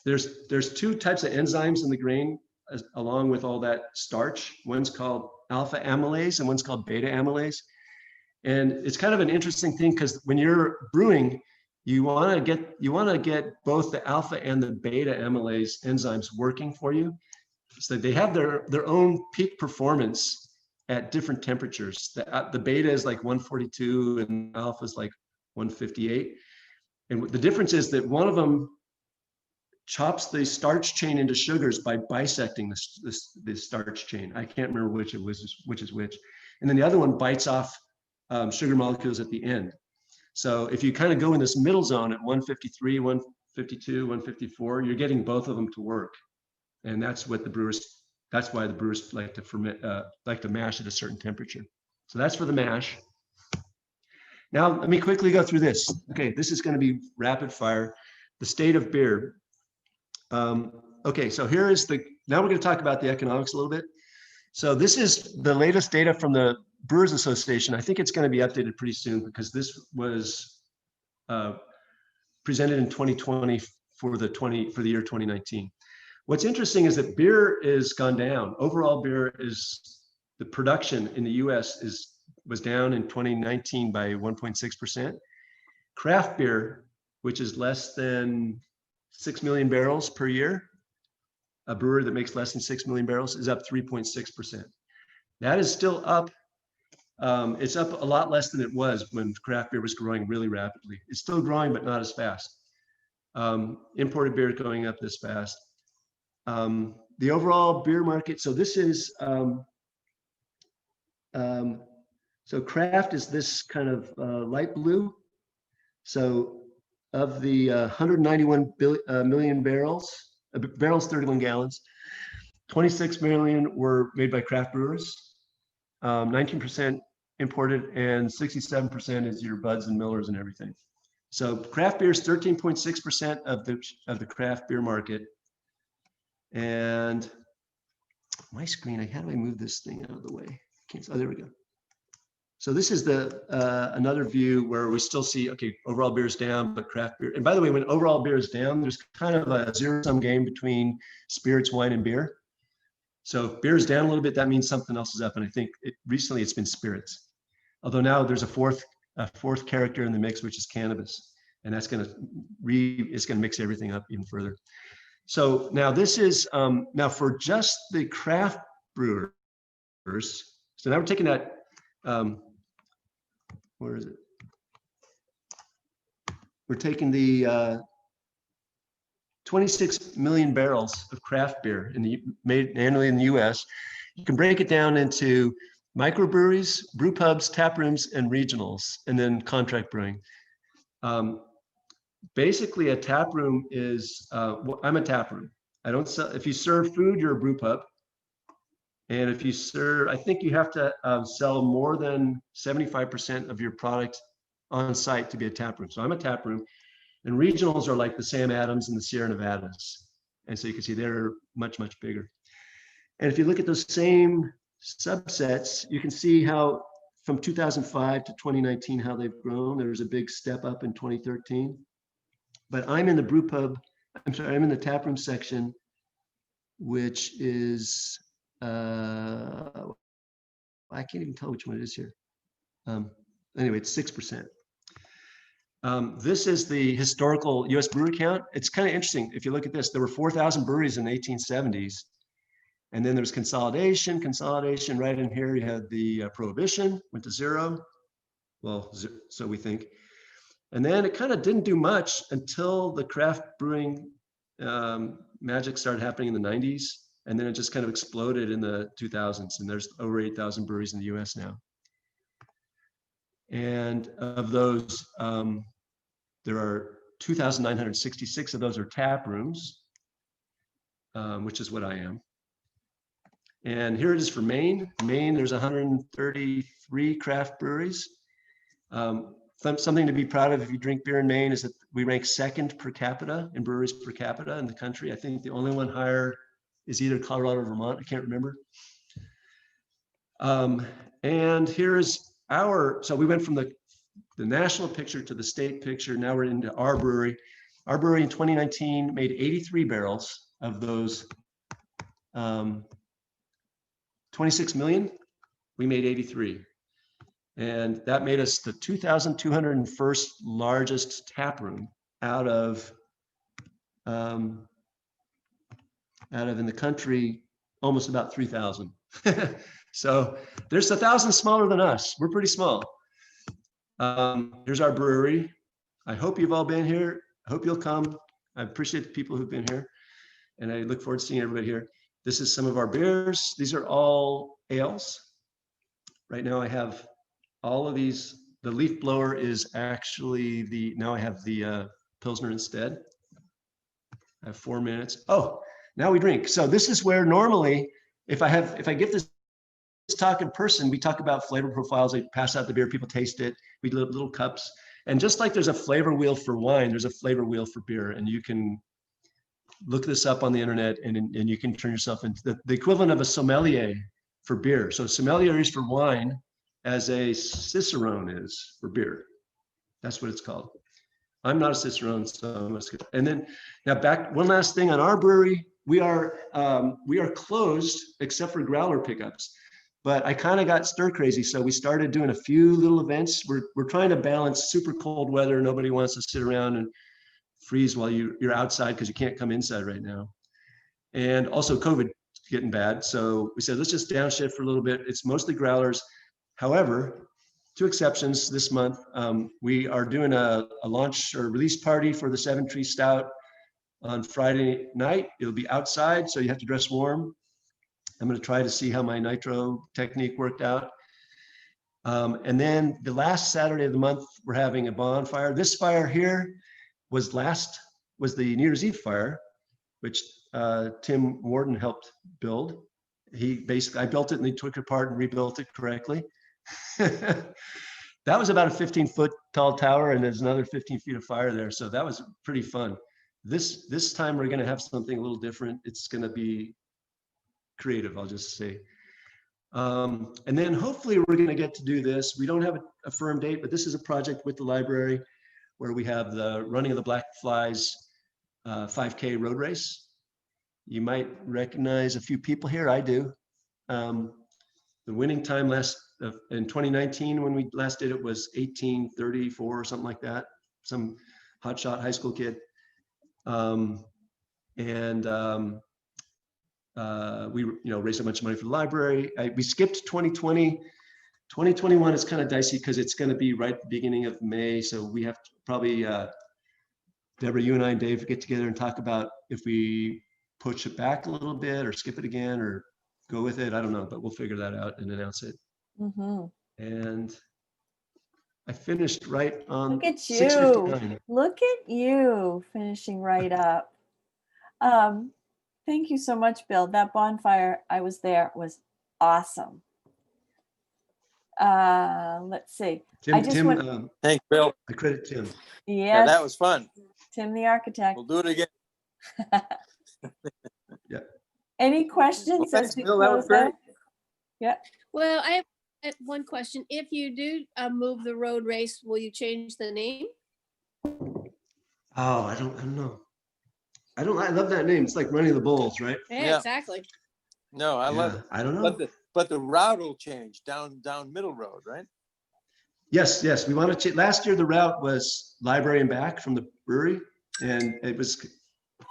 there's two types of enzymes in the grain along with all that starch. One's called alpha amylase and one's called beta amylase. And it's kind of an interesting thing because when you're brewing, you want to get both the alpha and the beta amylase enzymes working for you. So they have their own peak performance at different temperatures. The beta is like 142 and alpha is like 158. And the difference is that one of them chops the starch chain into sugars by bisecting the starch chain. I can't remember which is which. And then the other one bites off sugar molecules at the end. So if you kind of go in this middle zone at 153, 152, 154, you're getting both of them to work. And that's why the brewers like to ferment, like to mash at a certain temperature. So that's for the mash. Now, let me quickly go through this. Okay, this is going to be rapid fire. The state of beer. Okay, so now we're going to talk about the economics a little bit. So this is the latest data from the Brewers Association. I think it's going to be updated pretty soon because this was presented in 2020 for the year 2019. What's interesting is that beer is gone down. Overall the production in the US was down in 2019 by 1.6%. Craft beer, which is less than 6 million barrels per year, a brewer that makes less than 6 million barrels is up 3.6%. That is still up. It's up a lot less than it was when craft beer was growing really rapidly. It's still growing, but not as fast. Imported beer going up this fast. The overall beer market. So this is, so craft is this kind of light blue. So of the 191 million barrels, 31 gallons, 26 million were made by craft brewers, 19% imported, and 67% is your Buds and Millers and everything. So craft beer is 13.6% of the craft beer market. And my screen, how do I move this thing out of the way? Can't, oh, there we go. So this is the another view where we still see, okay, overall beer is down, but craft beer. And by the way, when overall beer is down, there's kind of a zero-sum game between spirits, wine, and beer. So if beer is down a little bit, that means something else is up. And I think recently it's been spirits. Although now there's a fourth character in the mix, which is cannabis. And that's it's gonna mix everything up even further. So now this is, now for just the craft brewers, so now we're taking that, where is it? We're taking the 26 million barrels of craft beer made annually in the US. You can break it down into microbreweries, brew pubs, tap rooms, and regionals, and then contract brewing. Basically, a tap room is, I'm a tap room. I don't sell, if you serve food, you're a brew pub. And if you serve, I think you have to sell more than 75% of your product on site to be a tap room. So I'm a tap room. And regionals are like the Sam Adams and the Sierra Nevadas. And so you can see they're much, much bigger. And if you look at those same subsets, you can see how from 2005 to 2019, how they've grown. There was a big step up in 2013. But I'm in the brew pub, I'm in the tap room section, which is, I can't even tell which one it is here. Anyway, it's 6%. This is the historical US brewery count. It's kind of interesting. If you look at this, there were 4,000 breweries in the 1870s. And then there's consolidation. Right in here, you had the prohibition, went to zero. Well, so we think. And then it kind of didn't do much until the craft brewing magic started happening in the 90s. And then it just kind of exploded in the 2000s. And there's over 8,000 breweries in the US now. And of those, there are 2,966 of those are tap rooms, which is what I am. And here it is for Maine. Maine, there's 133 craft breweries. Something to be proud of if you drink beer in Maine is that we rank second per capita in breweries per capita in the country. I think the only one higher is either Colorado or Vermont. I can't remember. And here's so we went from the national picture to the state picture. Now we're into our brewery. Our brewery in 2019 made 83 barrels of those 26 million. We made 83. And that made us the 2,201st largest tap room out of in the country, almost about 3,000. So there's 1,000 smaller than us. We're pretty small. Here's our brewery. I hope you've all been here. I hope you'll come. I appreciate the people who've been here. And I look forward to seeing everybody here. This is some of our beers. These are all ales. Right now I have all of these. The leaf blower is actually now I have the Pilsner instead. I have 4 minutes. Oh, now we drink. So this is where normally, if I give this talk in person, we talk about flavor profiles. I pass out the beer, people taste it. We do little cups. And just like there's a flavor wheel for wine, there's a flavor wheel for beer. And you can look this up on the internet and you can turn yourself into the equivalent of a sommelier for beer. So sommelier is for wine as a cicerone is for beer. That's what it's called. I'm not a cicerone, so I'm a skip. And then now back, one last thing on our brewery, we are closed except for growler pickups. But I kind of got stir crazy, so we started doing a few little events. We're trying to balance super cold weather. Nobody wants to sit around and freeze while you're outside because you can't come inside right now. And also COVID getting bad. So we said, let's just downshift for a little bit. It's mostly growlers. However, 2 exceptions this month. We are doing a launch or release party for the 7 Tree Stout on Friday night. It'll be outside, so you have to dress warm. I'm going to try to see how my nitro technique worked out. And then the last Saturday of the month, we're having a bonfire. This fire here was the New Year's Eve fire, which Tim Warden helped build. I built it and he took it apart and rebuilt it correctly. That was about a 15-foot tall tower, and there's another 15 feet of fire there. So that was pretty fun. This time we're going to have something a little different. It's going to be creative, I'll just say. And then hopefully we're going to get to do this. We don't have a firm date, but this is a project with the library where we have the running of the Black Flies 5K road race. You might recognize a few people here. I do. The winning time in 2019, when we last did it, was 18:34 or something like that. Some hotshot high school kid. We raised a bunch of money for the library. We skipped 2020. 2021 is kind of dicey because it's going to be right at the beginning of May. So we have to probably, Deborah, you and I and Dave get together and talk about if we push it back a little bit or skip it again or go with it. I don't know, but we'll figure that out and announce it. And I finished right on
Look at
6:59.
you. Look at you finishing right up. Thank you so much, Bill. That bonfire, I was there, was awesome. Let's see.
Tim,
Thanks, Bill.
I credit Tim.
Yeah,
Yes,
that was fun.
Tim the architect.
We'll do it again.
Yeah.
Any questions?
Well, thanks,
as we
Bill. That was
close out?
great.
Well, I have one question. If you do move the road race, will you change the name?
Oh, I don't know. I love that name. It's like Running the Bulls, right?
Yeah.
Exactly.
No, I love
Yeah,
it.
I don't know.
But the route will change down Middle Road, right?
Yes. We want to. Last year the route was library and back from the brewery, and it was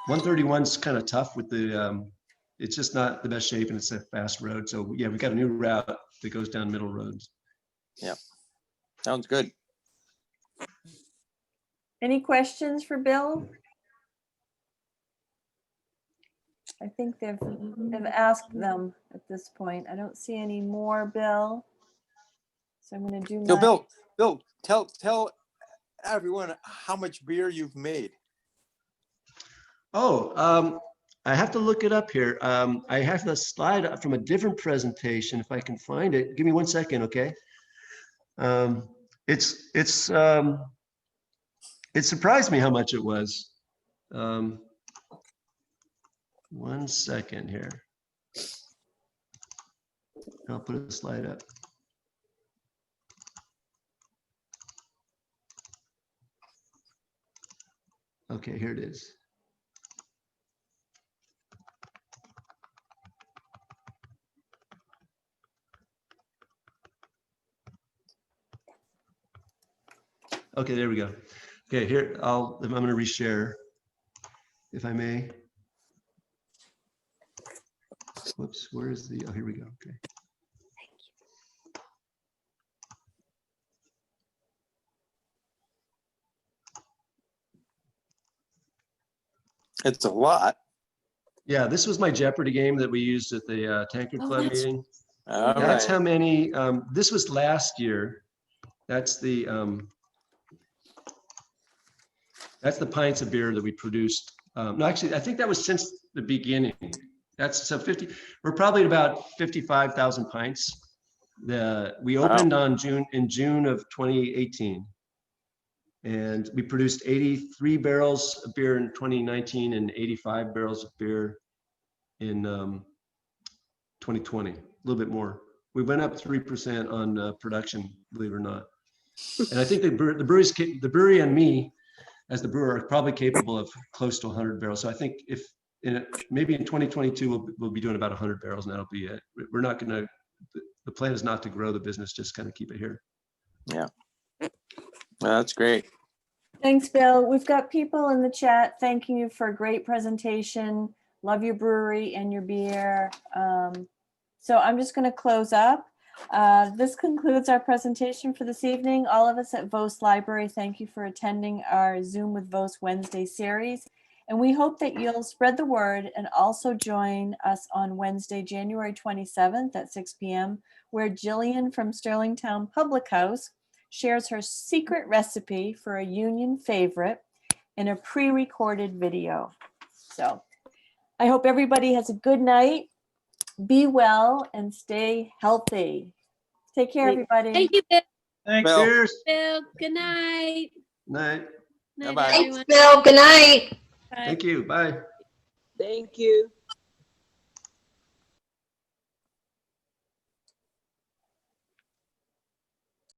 131's kind of tough with the. It's just not the best shape, and it's a fast road. So yeah, we got a new route that goes down Middle Road.
Yeah, sounds good.
Any questions for Bill? I think they've asked them at this point. I don't see any more, Bill. So I'm going to do
So
my.
Bill, tell everyone how much beer you've made.
Oh, I have to look it up here. I have the slide up from a different presentation. If I can find it, give me 1 second, okay? It surprised me how much it was. 1 second here. I'll put a slide up. Okay, here it is. Okay, there we go. Okay, here I'm going to reshare, if I may. Whoops, where is the? Oh, here we go. Okay.
It's a lot.
Yeah, this was my Jeopardy game that we used at the Tankard
Oh,
Club
that's-
meeting.
All
That's
right.
how many. This was last year. That's the pints of beer that we produced. No, actually, I think that was since the beginning. That's so 50. We're probably at about 55,000 pints. We opened in June of 2018, and we produced 83 barrels of beer in 2019 and 85 barrels of beer in 2020. A little bit more. We went up 3% on production, believe it or not. And I think the brewery and me, as the brewer, are probably capable of close to 100 barrels. So I think maybe in 2022 we'll be doing about 100 barrels, and that'll be it. We're not going to. The plan is not to grow the business, just kind of keep it here.
Yeah, that's great.
Thanks, Bill. We've got people in the chat thanking you for a great presentation. Love your brewery and your beer. So I'm just going to close up. This concludes our presentation for this evening. All of us at Vose Library, thank you for attending our Zoom with Vose Wednesday series. And we hope that you'll spread the word and also join us on Wednesday, January 27th at 6 p.m., where Jillian from Sterlingtown Public House shares her secret recipe for a Union favorite in a pre-recorded video. So I hope everybody has a good night. Be well and stay healthy. Take care, everybody.
Thank you, Bill.
Thanks.
Bill.
Cheers.
Good night.
Night.
Night,
Bye-bye.
everyone.
Thanks, Bill. Good night.
Bye.
Thank you. Bye.
Thank you.